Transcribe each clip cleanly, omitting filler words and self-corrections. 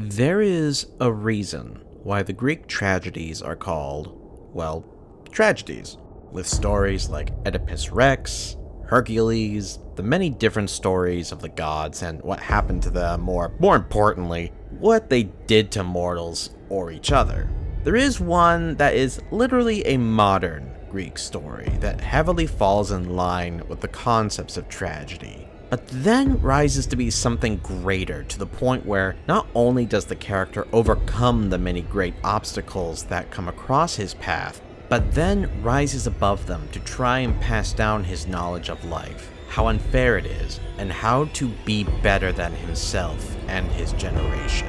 There is a reason why the Greek tragedies are called, well, tragedies, with stories like Oedipus Rex, Hercules, the many different stories of the gods and what happened to them, or more importantly, what they did to mortals or each other. There is one that is literally a modern Greek story that heavily falls in line with the concepts of tragedy, but then rises to be something greater to the point where not only does the character overcome the many great obstacles that come across his path, but then rises above them to try and pass down his knowledge of life, how unfair it is, and how to be better than himself and his generation.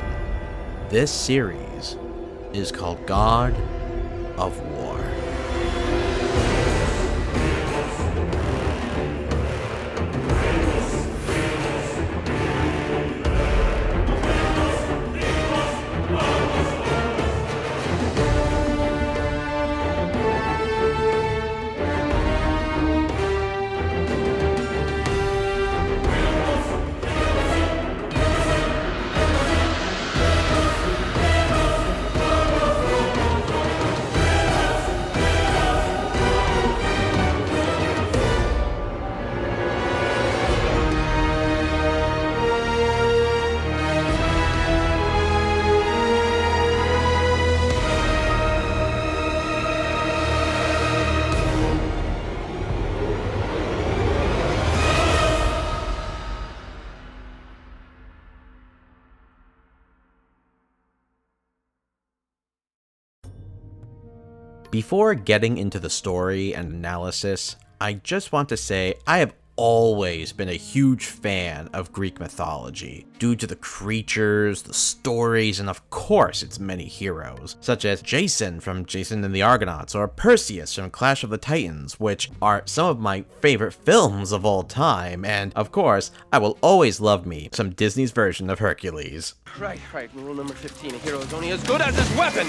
This series is called God of War. Before getting into the story and analysis, I just want to say I have always been a huge fan of Greek mythology, due to the creatures, the stories, and of course its many heroes, such as Jason from Jason and the Argonauts, or Perseus from Clash of the Titans, which are some of my favorite films of all time, and of course, I will always love me some Disney's version of Hercules. Right, rule number 15, a hero is only as good as his weapon!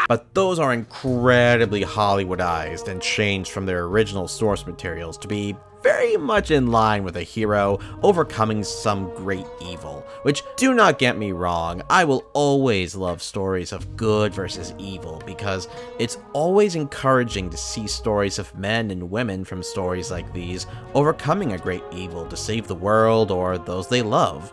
But those are incredibly Hollywoodized and changed from their original source materials to be very much in line with a hero overcoming some great evil, which, do not get me wrong, I will always love stories of good versus evil because it's always encouraging to see stories of men and women from stories like these overcoming a great evil to save the world or those they love.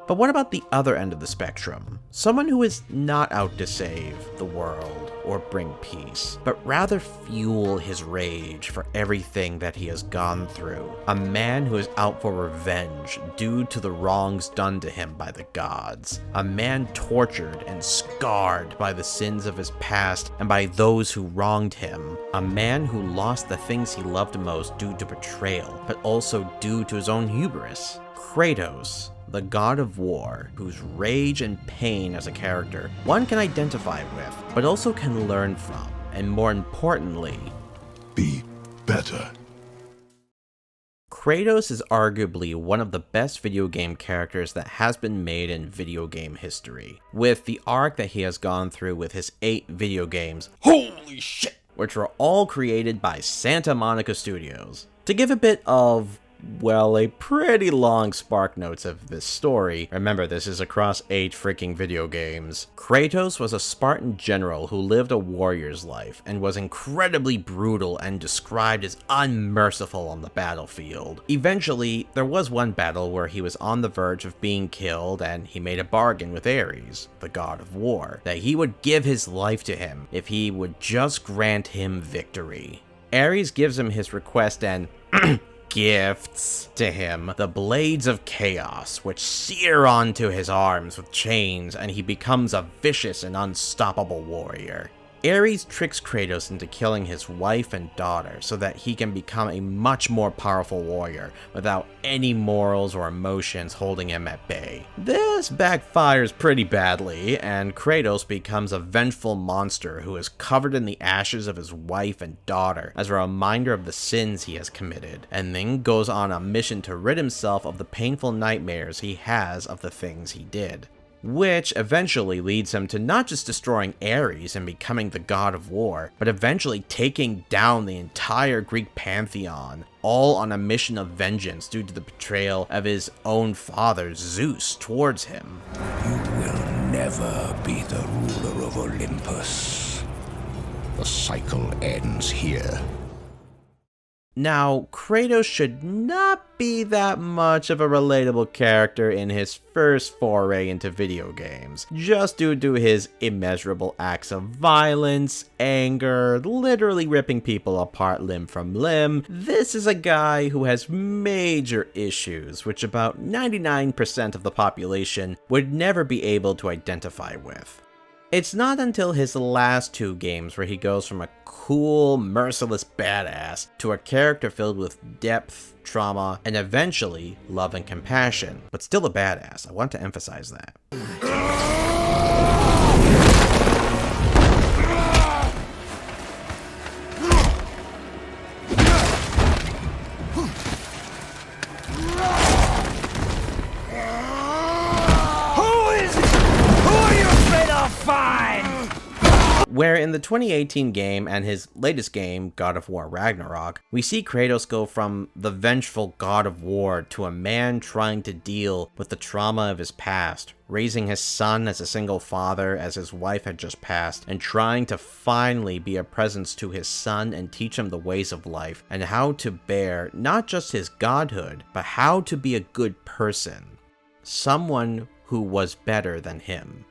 But what about the other end of the spectrum? Someone who is not out to save the world or bring peace, but rather fuel his rage for everything that he has gone through. A man who is out for revenge due to the wrongs done to him by the gods. A man tortured and scarred by the sins of his past and by those who wronged him. A man who lost the things he loved most due to betrayal, but also due to his own hubris. Kratos, the god of war, whose rage and pain as a character one can identify with, but also can learn from, and more importantly, be better. Kratos is arguably one of the best video game characters that has been made in video game history, with the arc that he has gone through with his 8 video games, holy shit, which were all created by Santa Monica Studios. To give a bit of, well, a pretty long spark notes of this story. Remember, this is across 8 freaking video games. Kratos was a Spartan general who lived a warrior's life and was incredibly brutal and described as unmerciful on the battlefield. Eventually, there was one battle where he was on the verge of being killed and he made a bargain with Ares, the god of war, that he would give his life to him if he would just grant him victory. Ares gives him his request and gifts to him the Blades of Chaos, which sear onto his arms with chains, and he becomes a vicious and unstoppable warrior. Ares tricks Kratos into killing his wife and daughter so that he can become a much more powerful warrior without any morals or emotions holding him at bay. This backfires pretty badly, and Kratos becomes a vengeful monster who is covered in the ashes of his wife and daughter as a reminder of the sins he has committed, and then goes on a mission to rid himself of the painful nightmares he has of the things he did. which eventually leads him to not just destroying Ares and becoming the god of war, but eventually taking down the entire Greek pantheon, all on a mission of vengeance due to the betrayal of his own father, Zeus, towards him. You will never be the ruler of Olympus. The cycle ends here. Now, Kratos should not be that much of a relatable character in his first foray into video games, just due to his immeasurable acts of violence, anger, literally ripping people apart limb from limb. This is a guy who has major issues, which about 99% of the population would never be able to identify with. It's not until his last two games where he goes from a cool, merciless badass to a character filled with depth, trauma, and eventually love and compassion, but still a badass. I want to emphasize that. Where in the 2018 game and his latest game, God of War Ragnarok, we see Kratos go from the vengeful god of war to a man trying to deal with the trauma of his past, raising his son as a single father as his wife had just passed, and trying to finally be a presence to his son and teach him the ways of life and how to bear not just his godhood, but how to be a good person. Someone who was better than him.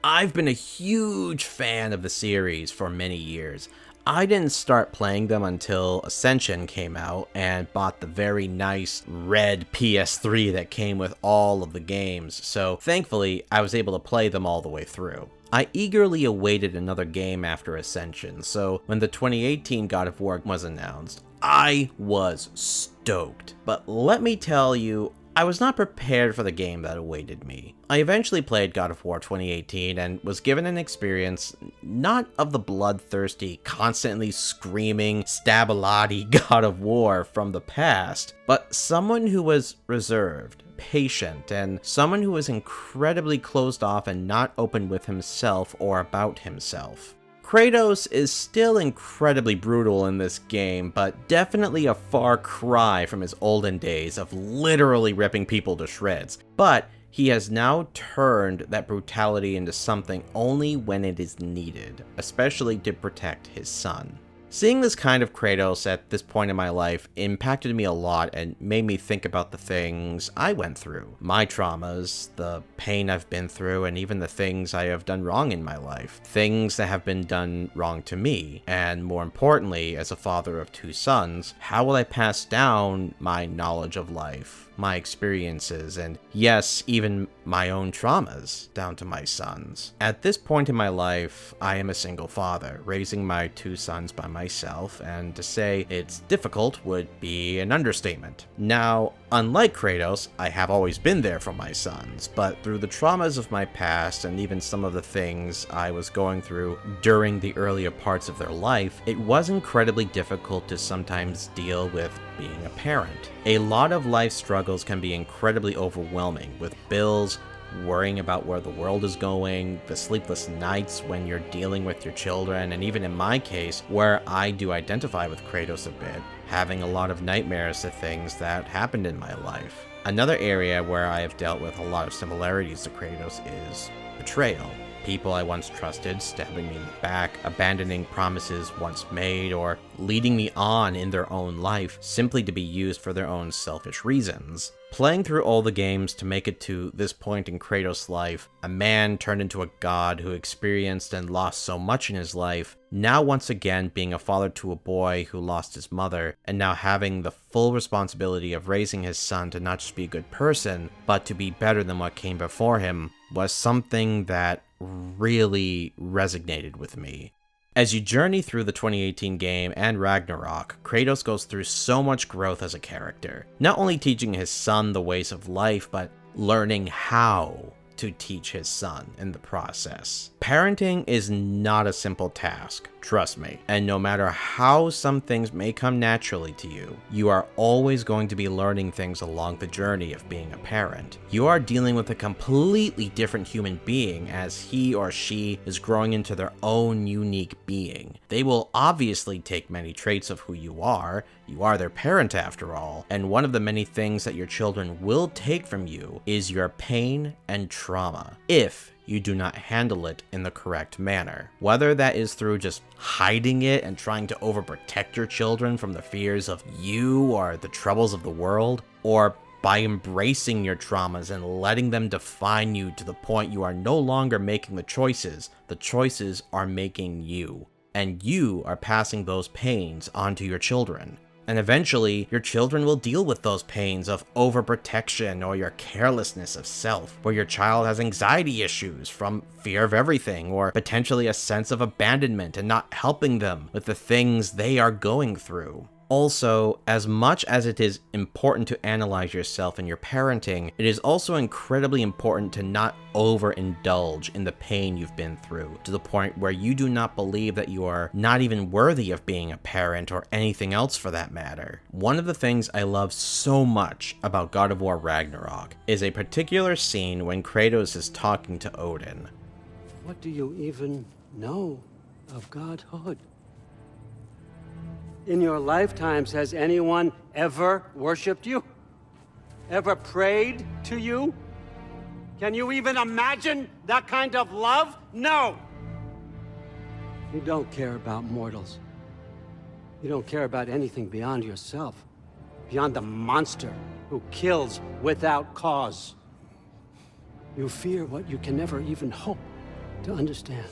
I've been a huge fan of the series for many years. I didn't start playing them until Ascension came out and bought the very nice red PS3 that came with all of the games, so thankfully I was able to play them all the way through. I eagerly awaited another game after Ascension, so when the 2018 God of War was announced, I was stoked. But let me tell you, I was not prepared for the game that awaited me. I eventually played God of War 2018 and was given an experience not of the bloodthirsty, constantly screaming, stab-a-lotty God of War from the past, but someone who was reserved, patient, and someone who was incredibly closed off and not open with himself or about himself. Kratos is still incredibly brutal in this game, but definitely a far cry from his olden days of literally ripping people to shreds. But he has now turned that brutality into something only when it is needed, especially to protect his son. Seeing this kind of Kratos at this point in my life impacted me a lot and made me think about the things I went through, my traumas, the pain I've been through, and even the things I have done wrong in my life, things that have been done wrong to me, and more importantly, as a father of two sons, how will I pass down my knowledge of life, my experiences, and yes, even my own traumas down to my sons. At this point in my life, I am a single father, raising my two sons by myself, and to say it's difficult would be an understatement. Now, unlike Kratos, I have always been there for my sons, but through the traumas of my past and even some of the things I was going through during the earlier parts of their life, it was incredibly difficult to sometimes deal with being a parent. A lot of life struggles can be incredibly overwhelming, with bills, worrying about where the world is going, the sleepless nights when you're dealing with your children, and even in my case, where I do identify with Kratos a bit, having a lot of nightmares to things that happened in my life. Another area where I have dealt with a lot of similarities to Kratos is betrayal. People I once trusted stabbing me in the back, abandoning promises once made, or leading me on in their own life simply to be used for their own selfish reasons. Playing through all the games to make it to this point in Kratos' life, a man turned into a god who experienced and lost so much in his life, now once again being a father to a boy who lost his mother, and now having the full responsibility of raising his son to not just be a good person, but to be better than what came before him, was something that really resonated with me. As you journey through the 2018 game and Ragnarok, Kratos goes through so much growth as a character, not only teaching his son the ways of life, but learning how to teach his son in the process. Parenting is not a simple task, trust me, and no matter how some things may come naturally to you, you are always going to be learning things along the journey of being a parent. You are dealing with a completely different human being as he or she is growing into their own unique being. They will obviously take many traits of who you are their parent after all, and one of the many things that your children will take from you is your pain and trauma, if you do not handle it in the correct manner. Whether that is through just hiding it and trying to overprotect your children from the fears of you or the troubles of the world, or by embracing your traumas and letting them define you to the point you are no longer making the choices are making you, and you are passing those pains onto your children. And eventually, your children will deal with those pains of overprotection or your carelessness of self, where your child has anxiety issues from fear of everything, or potentially a sense of abandonment and not helping them with the things they are going through. Also, as much as it is important to analyze yourself in your parenting, it is also incredibly important to not overindulge in the pain you've been through, to the point where you do not believe that you are not even worthy of being a parent or anything else for that matter. One of the things I love so much about God of War Ragnarok is a particular scene when Kratos is talking to Odin. What do you even know of godhood? In your lifetimes, has anyone ever worshipped you? Ever prayed to you? Can you even imagine that kind of love? No! You don't care about mortals. You don't care about anything beyond yourself, beyond the monster who kills without cause. You fear what you can never even hope to understand.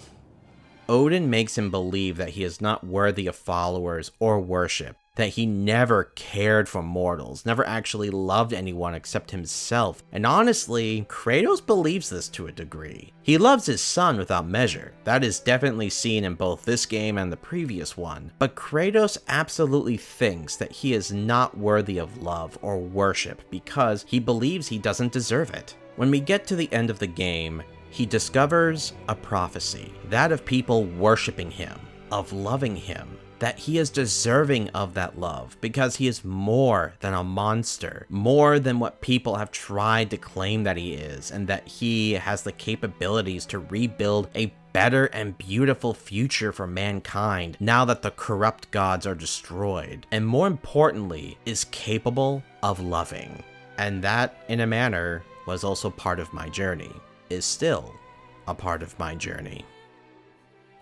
Odin makes him believe that he is not worthy of followers or worship, that he never cared for mortals, never actually loved anyone except himself. And honestly, Kratos believes this to a degree. He loves his son without measure. That is definitely seen in both this game and the previous one. But Kratos absolutely thinks that he is not worthy of love or worship because he believes he doesn't deserve it. When we get to the end of the game, he discovers a prophecy, that of people worshiping him, of loving him, that he is deserving of that love because he is more than a monster, more than what people have tried to claim that he is, and that he has the capabilities to rebuild a better and beautiful future for mankind now that the corrupt gods are destroyed, and more importantly, is capable of loving. And that, in a manner, was also part of my journey. Is still a part of my journey.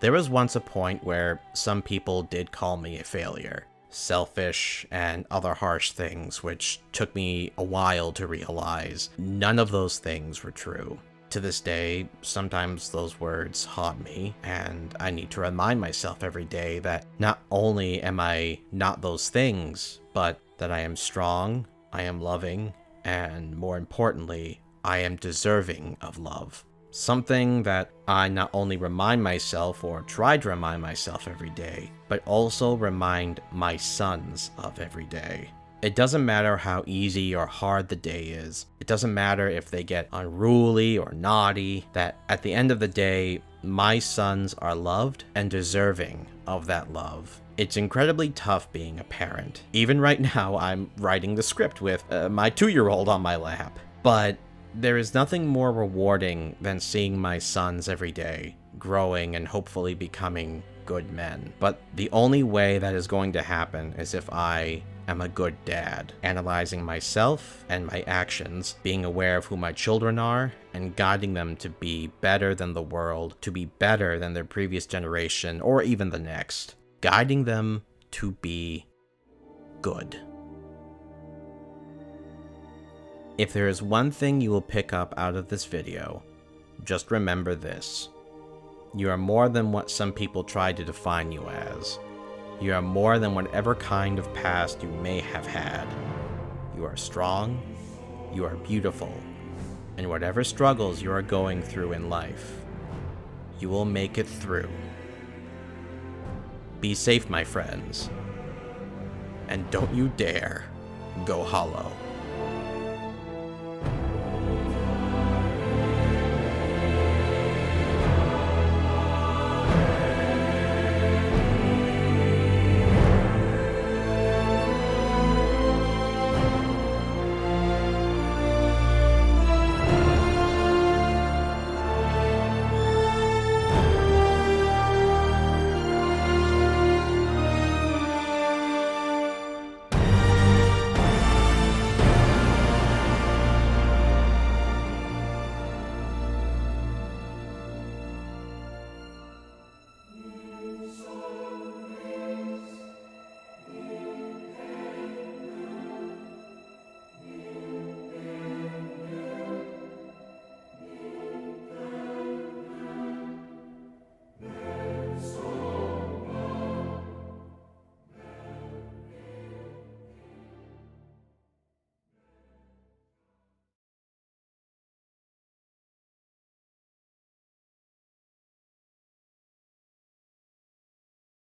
There was once a point where some people did call me a failure, selfish, and other harsh things, which took me a while to realize none of those things were true. To this day, sometimes those words haunt me, and I need to remind myself every day that not only am I not those things, but that I am strong, I am loving, and more importantly, I am deserving of love. Something that I not only remind myself or try to remind myself every day, but also remind my sons of every day. It doesn't matter how easy or hard the day is. It doesn't matter if they get unruly or naughty, that at the end of the day, my sons are loved and deserving of that love. It's incredibly tough being a parent. Even right now, I'm writing the script with my 2-year-old on my lap. But there is nothing more rewarding than seeing my sons every day, growing and hopefully becoming good men. But the only way that is going to happen is if I am a good dad, analyzing myself and my actions, being aware of who my children are, and guiding them to be better than the world, to be better than their previous generation, or even the next. Guiding them to be good. If there is one thing you will pick up out of this video, just remember this. You are more than what some people try to define you as. You are more than whatever kind of past you may have had. You are strong, you are beautiful, and whatever struggles you are going through in life, you will make it through. Be safe, my friends, and don't you dare go hollow.